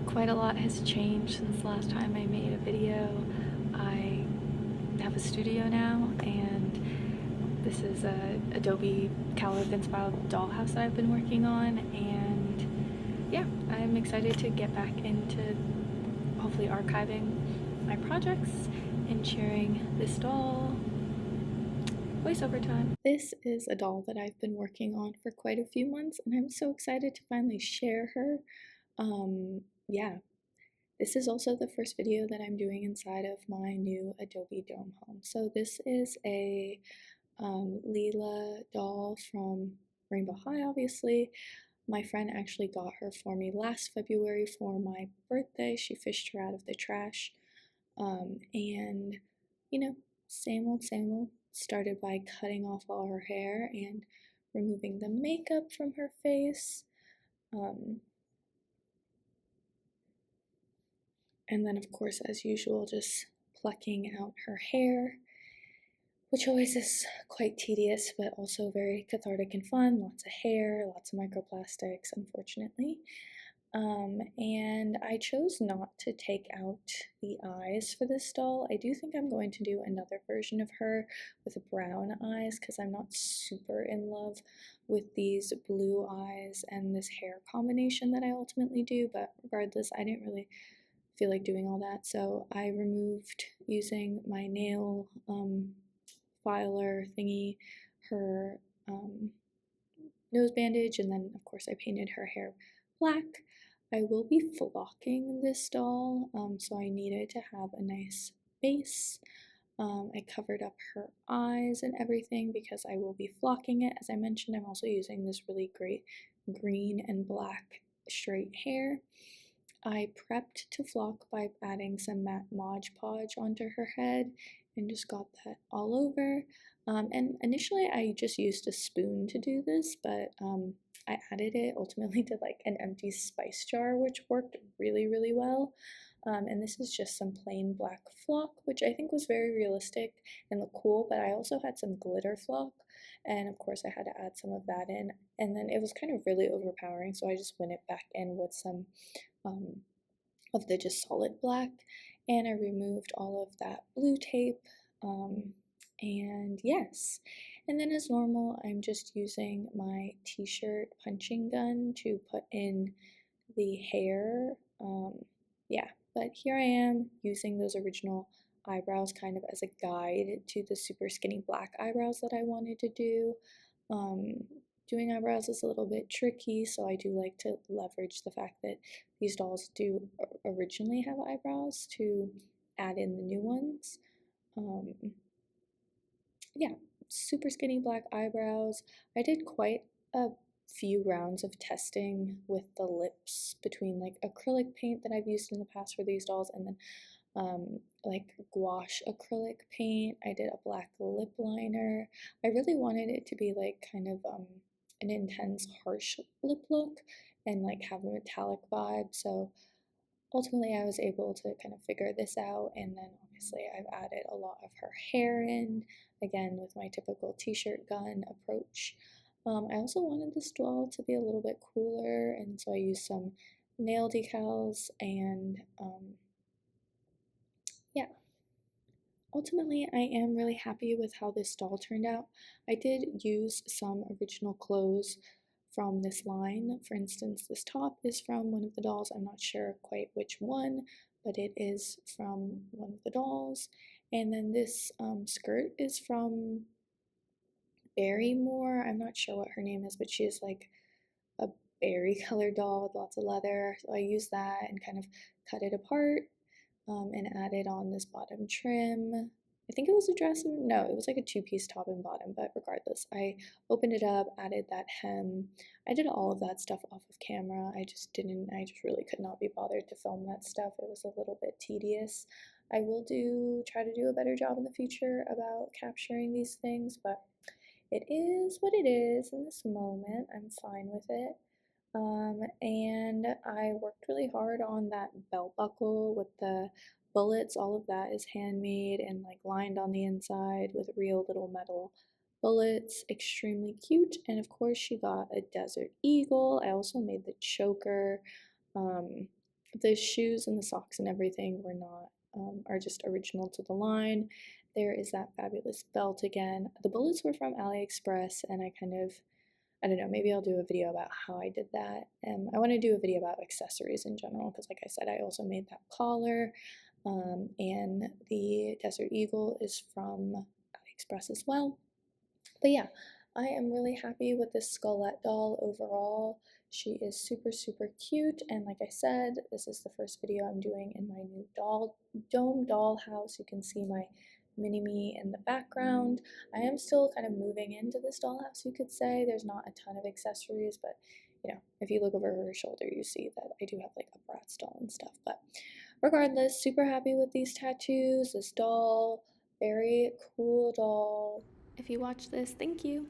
Quite a lot has changed since the last time I made a video. I have a studio now, and this is a Adobe Calip inspired dollhouse that I've been working on, and yeah, I'm excited to get back into hopefully archiving my projects and sharing this doll voiceover time. This is a doll that I've been working on for quite a few months, and I'm so excited to finally share her. Yeah, this is also the first video that I'm doing inside of my new Adobe Dome home. So this is a Lila doll from Rainbow High, obviously. My friend actually got her for me last February for my birthday. She fished her out of the trash. And, you know, same old, same old. Started by cutting off all her hair and removing the makeup from her face. And then, of course, as usual, just plucking out her hair, which always is quite tedious, but also very cathartic and fun. Lots of hair, lots of microplastics, unfortunately. And I chose not to take out the eyes for this doll. I do think I'm going to do another version of her with brown eyes because I'm not super in love with these blue eyes and this hair combination that I ultimately do, but regardless, I didn't really feel like doing all that, so I removed, using my nail filer thingy, her nose bandage, and then of course I painted her hair black. I will be flocking this doll, so I needed to have a nice base. I covered up her eyes and everything because I will be flocking it. As I mentioned, I'm also using this really great green and black straight hair. I prepped to flock by adding some matte Mod Podge onto her head and just got that all over. And initially I just used a spoon to do this, but I added it ultimately to like an empty spice jar, which worked really, really well. And this is just some plain black flock, which I think was very realistic and looked cool, but I also had some glitter flock, and of course I had to add some of that in, and then it was kind of really overpowering, so I just went it back in with some um, of the just solid black, and I removed all of that blue tape. And yes, and then as normal, I'm just using my t-shirt punching gun to put in the hair. Yeah, but here I am using those original eyebrows kind of as a guide to the super skinny black eyebrows that I wanted to do. Um, Doing eyebrows is a little bit tricky, so I do like to leverage the fact that these dolls do originally have eyebrows to add in the new ones. Um, yeah, super skinny black eyebrows. I did quite a few rounds of testing with the lips between like acrylic paint that I've used in the past for these dolls and then like gouache acrylic paint. I did a black lip liner. I really wanted it to be like kind of an intense harsh lip look and like have a metallic vibe, so ultimately I was able to kind of figure this out, and then obviously I've added a lot of her hair in, again with my typical t-shirt gun approach. I also wanted this doll to be a little bit cooler, and so I used some nail decals, and yeah. Ultimately, I am really happy with how this doll turned out. I did use some original clothes from this line. For instance, this top is from one of the dolls. I'm not sure quite which one, but it is from one of the dolls. And then this skirt is from Barrymore. I'm not sure what her name is, but she is like a berry colored doll with lots of leather. So I used that and kind of cut it apart and added on this bottom trim. I think it was a dress, no, it was like a two-piece top and bottom, but regardless, I opened it up, added that hem. I did all of that stuff off of camera. I just really could not be bothered to film that stuff. It was a little bit tedious. I will try to do a better job in the future about capturing these things, but it is what it is in this moment. I'm fine with it. And I worked really hard on that belt buckle with the bullets. All of that is handmade and like lined on the inside with real little metal bullets. Extremely cute. And of course, she got a desert eagle. I also made the choker. The shoes and the socks and everything were not, are just original to the line. There is that fabulous belt again. The bullets were from AliExpress, and I don't know, maybe I'll do a video about how I did that. I want to do a video about accessories in general because, like I said, I also made that collar. And the Desert Eagle is from AliExpress as well. But yeah, I am really happy with this Skullet doll overall. She is super, super cute. And like I said, this is the first video I'm doing in my new dome doll house. You can see my mini-me in the background. I am still kind of moving into this dollhouse, you could say. There's not a ton of accessories, but you know, if you look over her shoulder, you see that I do have like a Bratz doll and stuff. But regardless, super happy with these tattoos, this doll, very cool doll. If you watch this, thank you.